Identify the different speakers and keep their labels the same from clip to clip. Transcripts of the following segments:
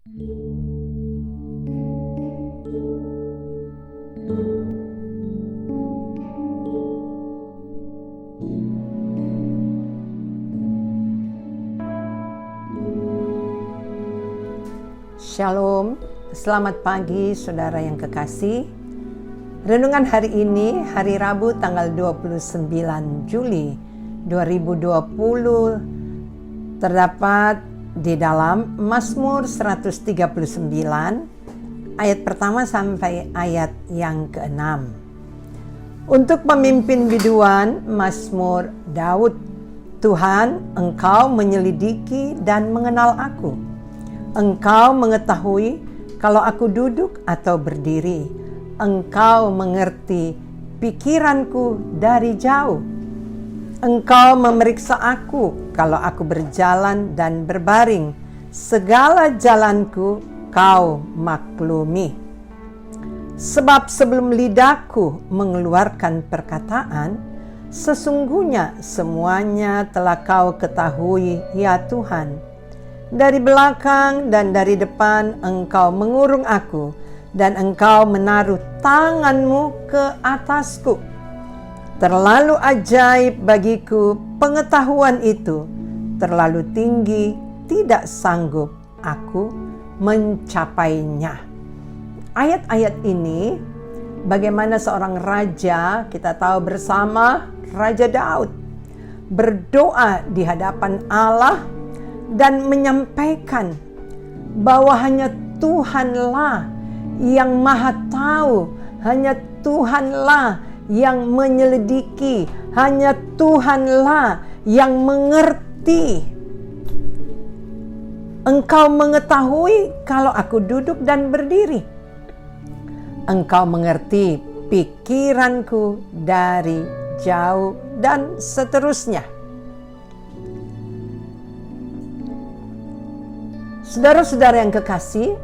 Speaker 1: Shalom, selamat pagi saudara yang kekasih. Renungan hari ini, hari Rabu tanggal 29 Juli 2020, terdapat di dalam Mazmur 139, ayat pertama sampai ayat yang ke-6. Untuk pemimpin biduan, Mazmur Daud. Tuhan, Engkau menyelidiki dan mengenal aku. Engkau mengetahui kalau aku duduk atau berdiri. Engkau mengerti pikiranku dari jauh. Engkau memeriksa aku kalau aku berjalan dan berbaring. Segala jalanku Kau maklumi. Sebab sebelum lidahku mengeluarkan perkataan, sesungguhnya semuanya telah Kau ketahui, ya Tuhan. Dari belakang dan dari depan Engkau mengurung aku, dan Engkau menaruh tangan-Mu ke atasku. Terlalu ajaib bagiku pengetahuan itu, terlalu tinggi, tidak sanggup aku mencapainya. Ayat-ayat ini, bagaimana seorang raja, kita tahu bersama Raja Daud, berdoa di hadapan Allah dan menyampaikan bahwa hanya Tuhanlah yang maha tahu, hanya Tuhanlah yang menyelidiki, hanya Tuhanlah yang mengerti. Engkau mengetahui kalau aku duduk dan berdiri. Engkau mengerti pikiranku dari jauh, dan seterusnya. Saudara-saudara yang kekasih,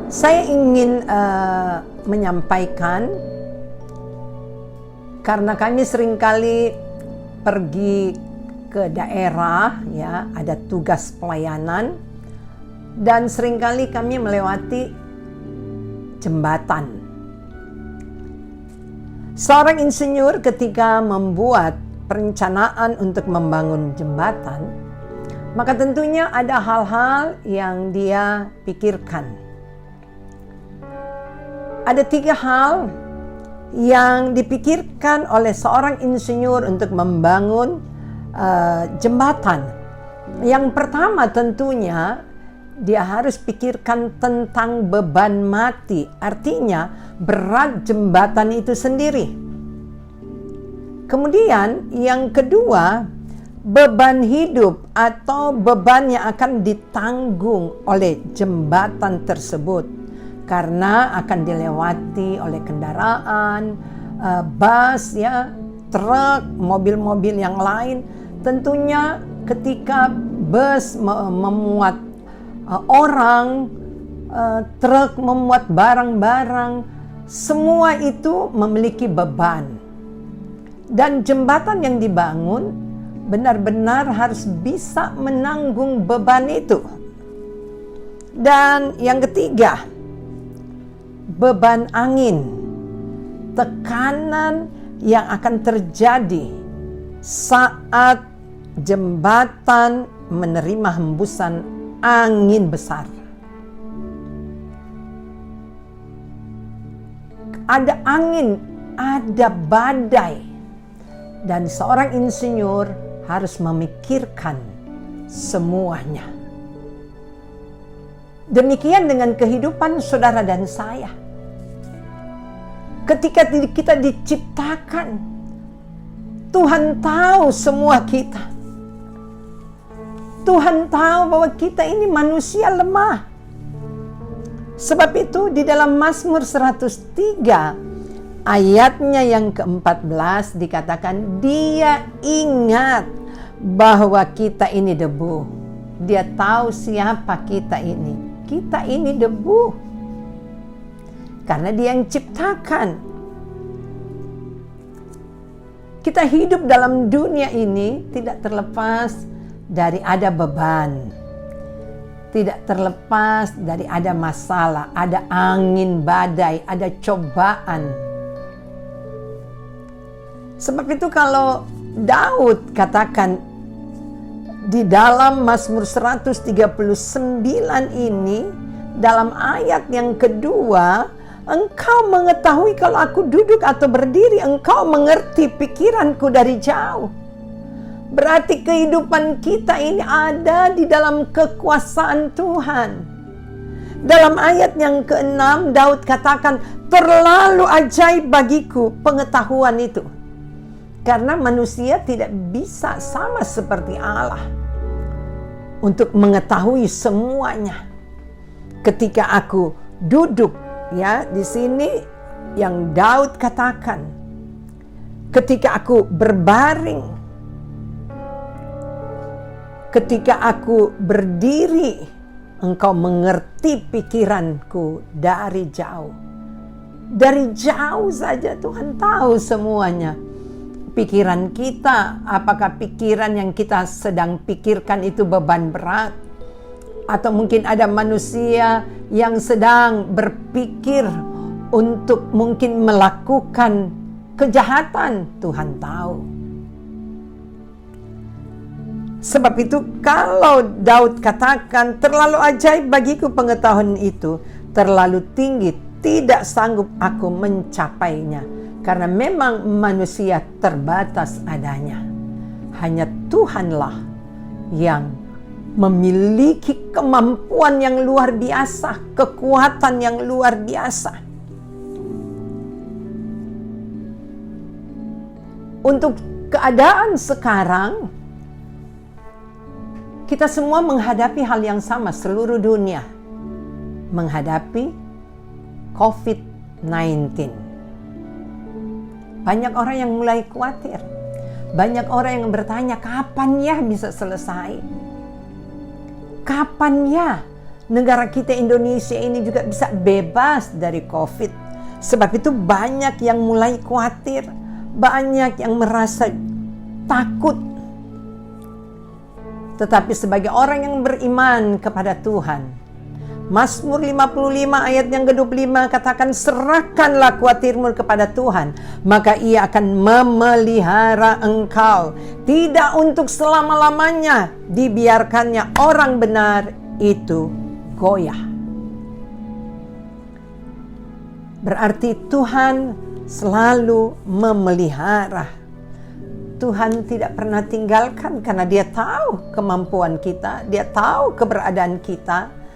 Speaker 1: saya ingin menyampaikan, karena kami seringkali pergi ke daerah, ya, ada tugas pelayanan, dan seringkali kami melewati jembatan. Seorang insinyur ketika membuat perencanaan untuk membangun jembatan, maka tentunya ada hal-hal yang dia pikirkan. Ada 3 hal yang dipikirkan oleh seorang insinyur untuk membangun jembatan. Yang pertama tentunya dia harus pikirkan tentang beban mati, artinya berat jembatan itu sendiri. Kemudian yang kedua, beban hidup atau beban yang akan ditanggung oleh jembatan tersebut, karena akan dilewati oleh kendaraan, bus, ya, truk, mobil-mobil yang lain. Tentunya ketika bus memuat orang, truk memuat barang-barang, semua itu memiliki beban. Dan jembatan yang dibangun benar-benar harus bisa menanggung beban itu. Dan yang ketiga, beban angin, tekanan yang akan terjadi saat jembatan menerima hembusan angin besar. Ada angin, ada badai, dan seorang insinyur harus memikirkan semuanya. Demikian dengan kehidupan saudara dan saya. Ketika kita diciptakan, Tuhan tahu semua kita. Tuhan tahu bahwa kita ini manusia lemah. Sebab itu di dalam Mazmur 103 ayatnya yang ke-14 dikatakan, Dia ingat bahwa kita ini debu. Dia tahu siapa kita ini. Kita ini debu. Karena Dia yang ciptakan. Kita hidup dalam dunia ini tidak terlepas dari ada beban, tidak terlepas dari ada masalah, ada angin badai, ada cobaan. Sebab itu kalau Daud katakan di dalam Mazmur 139 ini, dalam ayat yang kedua, engkau mengetahui kalau aku duduk atau berdiri, engkau mengerti pikiranku dari jauh. Berarti kehidupan kita ini ada di dalam kekuasaan Tuhan. Dalam ayat yang ke-6, Daud katakan, terlalu ajaib bagiku pengetahuan itu. Karena manusia tidak bisa sama seperti Allah untuk mengetahui semuanya. Ketika aku duduk, ya, di sini yang Daud katakan, ketika aku berbaring, ketika aku berdiri, engkau mengerti pikiranku dari jauh. Dari jauh saja Tuhan tahu semuanya. Pikiran kita, apakah pikiran yang kita sedang pikirkan itu beban berat? Atau mungkin ada manusia yang sedang berpikir untuk mungkin melakukan kejahatan, Tuhan tahu. Sebab itu kalau Daud katakan terlalu ajaib bagiku pengetahuan itu, terlalu tinggi, tidak sanggup aku mencapainya. Karena memang manusia terbatas adanya. Hanya Tuhanlah yang memiliki kemampuan yang luar biasa, kekuatan yang luar biasa. Untuk keadaan sekarang, kita semua menghadapi hal yang sama, seluruh dunia menghadapi COVID-19. Banyak orang yang mulai khawatir. Banyak orang yang bertanya, kapan ya bisa selesai? Kapan ya negara kita Indonesia ini juga bisa bebas dari COVID? Sebab itu banyak yang mulai khawatir. Banyak yang merasa takut. Tetapi sebagai orang yang beriman kepada Tuhan, Mazmur 55 ayat yang ke-25 katakan, serahkanlah khawatirmu kepada Tuhan, maka Ia akan memelihara engkau. Tidak untuk selama-lamanya dibiarkannya orang benar itu goyah. Berarti Tuhan selalu memelihara. Tuhan tidak pernah tinggalkan karena Dia tahu kemampuan kita, Dia tahu keberadaan kita.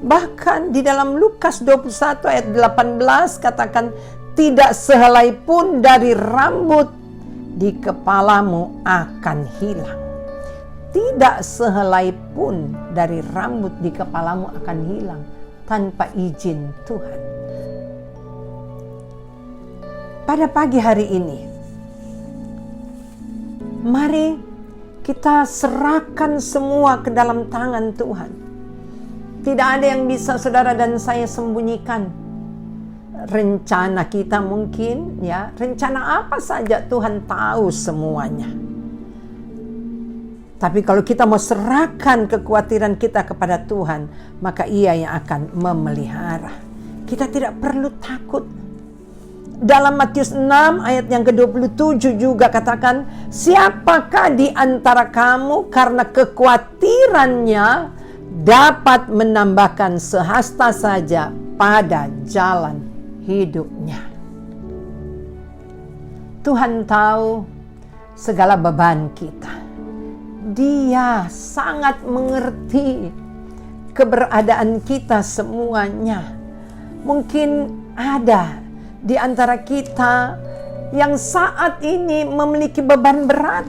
Speaker 1: Bahkan di dalam Lukas 21 ayat 18 katakan, tidak sehelai pun dari rambut di kepalamu akan hilang. Tidak sehelai pun dari rambut di kepalamu akan hilang tanpa izin Tuhan. Pada pagi hari ini, mari kita serahkan semua ke dalam tangan Tuhan. Tidak ada yang bisa saudara dan saya sembunyikan. Rencana kita mungkin, ya, rencana apa saja Tuhan tahu semuanya. Tapi kalau kita mau serahkan kekhawatiran kita kepada Tuhan, maka Ia yang akan memelihara. Kita tidak perlu takut. Dalam Matius 6 ayat yang ke-27 juga katakan, siapakah di antara kamu karena kekhawatirannya dapat menambahkan sehasta saja pada jalan hidupnya. Tuhan tahu segala beban kita. Dia sangat mengerti keberadaan kita semuanya. Mungkin ada di antara kita yang saat ini memiliki beban berat.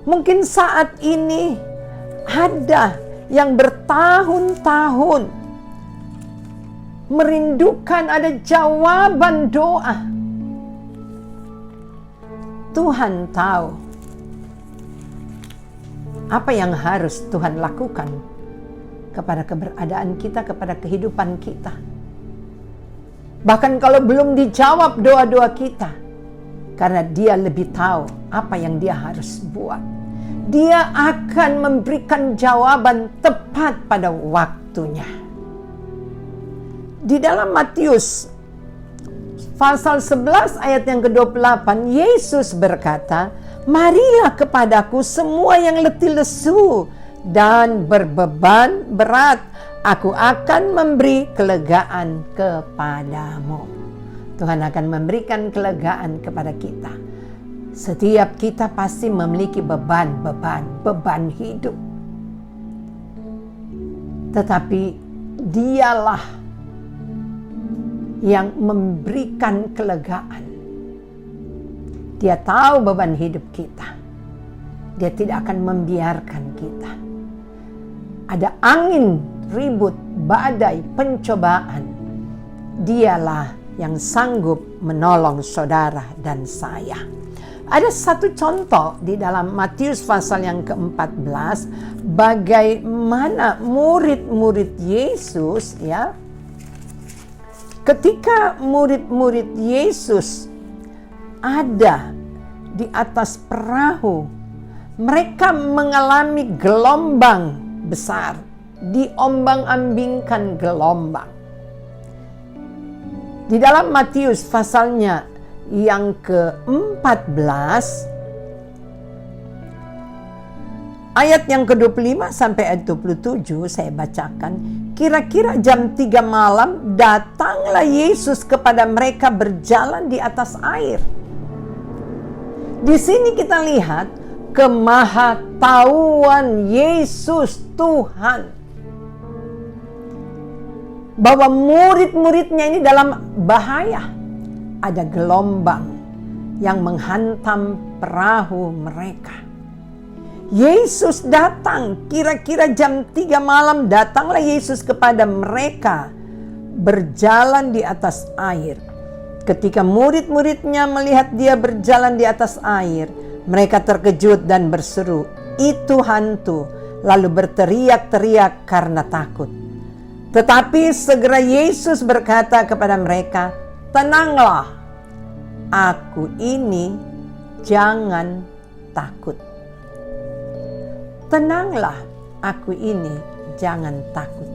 Speaker 1: Mungkin saat ini ada yang bertahun-tahun merindukan ada jawaban doa. Tuhan tahu apa yang harus Tuhan lakukan kepada keberadaan kita, kepada kehidupan kita. Bahkan kalau belum dijawab doa-doa kita, karena dia lebih tahu apa yang dia harus buat. Dia akan memberikan jawaban tepat pada waktunya. Di dalam Matius pasal 11 ayat yang ke-28, Yesus berkata, "Marilah kepadaku semua yang letih lesu dan berbeban berat, aku akan memberi kelegaan kepadamu." Tuhan akan memberikan kelegaan kepada kita. Setiap kita pasti memiliki beban hidup. Tetapi dialah yang memberikan kelegaan. Dia tahu beban hidup kita. Dia tidak akan membiarkan kita. Ada angin, ribut, badai, pencobaan. Dialah yang sanggup menolong saudara dan saya. Ada satu contoh di dalam Matius pasal yang ke-14 bagaimana murid-murid Yesus, ya, ketika murid-murid Yesus ada di atas perahu, mereka mengalami gelombang besar, diombang-ambingkan gelombang. Di dalam Matius pasalnya yang ke-14 ayat yang ke-25 sampai ayat 27 saya bacakan. Kira-kira jam 3 malam datanglah Yesus kepada mereka berjalan di atas air. Di sini kita lihat kemahatauan Yesus Tuhan, bahwa murid-muridnya ini dalam bahaya. Ada gelombang yang menghantam perahu mereka. Yesus datang, kira-kira jam 3 malam datanglah Yesus kepada mereka berjalan di atas air. Ketika murid-muridnya melihat dia berjalan di atas air, mereka terkejut dan berseru, "Itu hantu," lalu berteriak-teriak karena takut. Tetapi segera Yesus berkata kepada mereka, "Tenanglah, aku ini, jangan takut." Tenanglah, aku ini, jangan takut.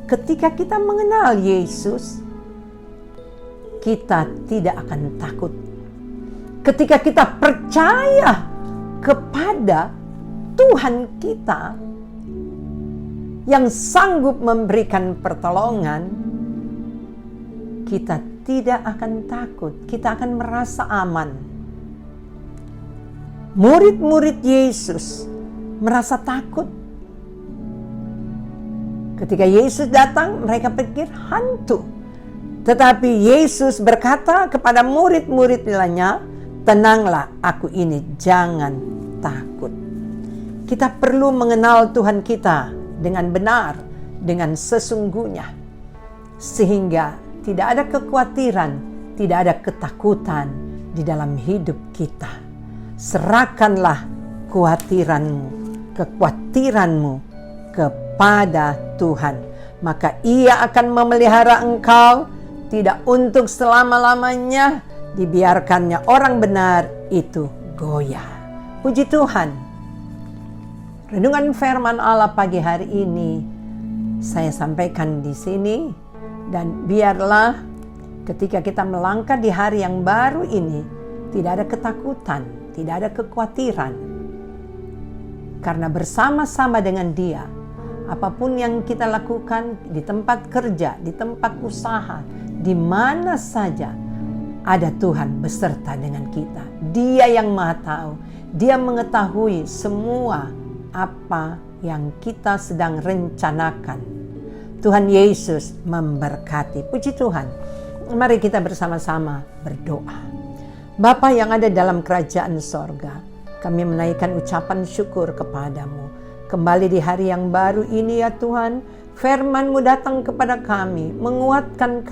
Speaker 1: Ketika kita mengenal Yesus, kita tidak akan takut. Ketika kita percaya kepada Tuhan kita yang sanggup memberikan pertolongan, kita tidak akan takut, kita akan merasa aman. Murid-murid Yesus merasa takut. Ketika Yesus datang, mereka pikir hantu. Tetapi Yesus berkata kepada murid-muridnya, "Tenanglah, aku ini, jangan takut." Kita perlu mengenal Tuhan kita dengan benar, dengan sesungguhnya, sehingga tidak ada kekhawatiran, tidak ada ketakutan di dalam hidup kita. Serahkanlah kekhawatiranmu kepada Tuhan, maka Ia akan memelihara engkau, tidak untuk selama-lamanya dibiarkannya orang benar itu goyah. Puji Tuhan. Renungan firman Allah pagi hari ini saya sampaikan di sini, dan biarlah ketika kita melangkah di hari yang baru ini tidak ada ketakutan, tidak ada kekhawatiran. Karena bersama-sama dengan Dia, apapun yang kita lakukan di tempat kerja, di tempat usaha, di mana saja ada Tuhan beserta dengan kita. Dia yang Maha Tahu, Dia mengetahui semua apa yang kita sedang rencanakan. Tuhan Yesus memberkati. Puji Tuhan. Mari kita bersama-sama berdoa. Bapa yang ada dalam kerajaan sorga, kami menaikkan ucapan syukur kepadamu. Kembali di hari yang baru ini ya Tuhan, firman-Mu datang kepada kami, menguatkan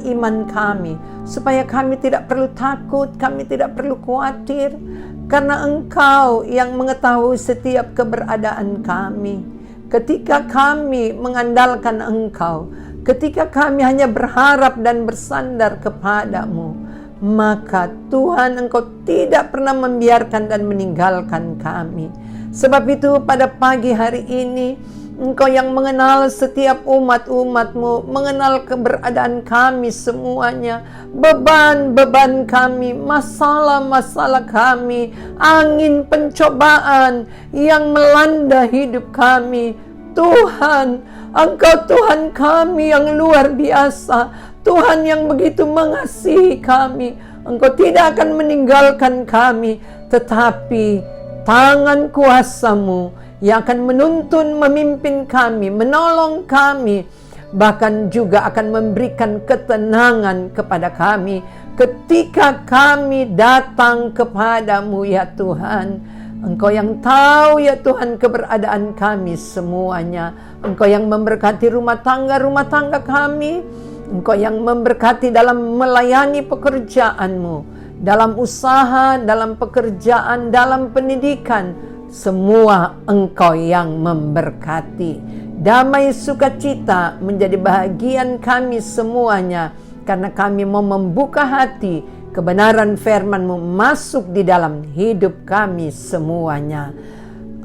Speaker 1: iman kami, supaya kami tidak perlu takut, kami tidak perlu khawatir, karena Engkau yang mengetahui setiap keberadaan kami. Ketika kami mengandalkan Engkau, ketika kami hanya berharap dan bersandar kepadamu, maka Tuhan Engkau tidak pernah membiarkan dan meninggalkan kami. Sebab itu pada pagi hari ini, Engkau yang mengenal setiap umat-umat-Mu, mengenal keberadaan kami semuanya, beban-beban kami, masalah-masalah kami, angin pencobaan yang melanda hidup kami. Tuhan, Engkau Tuhan kami yang luar biasa, Tuhan yang begitu mengasihi kami. Engkau tidak akan meninggalkan kami, tetapi tangan kuasa-Mu yang akan menuntun, memimpin kami, menolong kami, bahkan juga akan memberikan ketenangan kepada kami ketika kami datang kepadamu ya Tuhan. Engkau yang tahu ya Tuhan keberadaan kami semuanya. Engkau yang memberkati rumah tangga kami. Engkau yang memberkati dalam melayani pekerjaan-Mu, dalam usaha, dalam pekerjaan, dalam pendidikan. Semua Engkau yang memberkati. Damai sukacita menjadi bahagian kami semuanya, karena kami mau membuka hati kebenaran firman-Mu masuk di dalam hidup kami semuanya.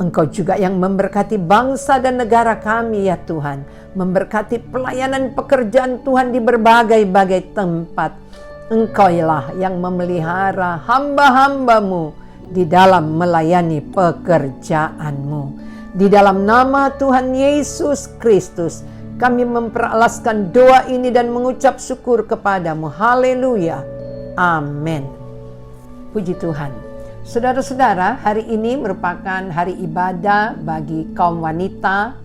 Speaker 1: Engkau juga yang memberkati bangsa dan negara kami ya Tuhan, memberkati pelayanan pekerjaan Tuhan di berbagai-bagai tempat. Engkaulah yang memelihara hamba-hamba-Mu di dalam melayani pekerjaan-Mu. Di dalam nama Tuhan Yesus Kristus, kami memperalaskan doa ini dan mengucap syukur kepadamu. Haleluya. Amin. Puji Tuhan. Saudara-saudara, hari ini merupakan hari ibadah bagi kaum wanita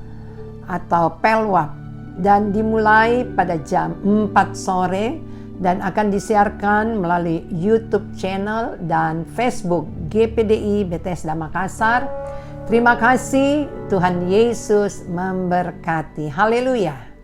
Speaker 1: atau pelwap, dan dimulai pada jam 4 sore dan akan disiarkan melalui YouTube channel dan Facebook GPDI Bethesda Makassar. Terima kasih, Tuhan Yesus memberkati. Haleluya.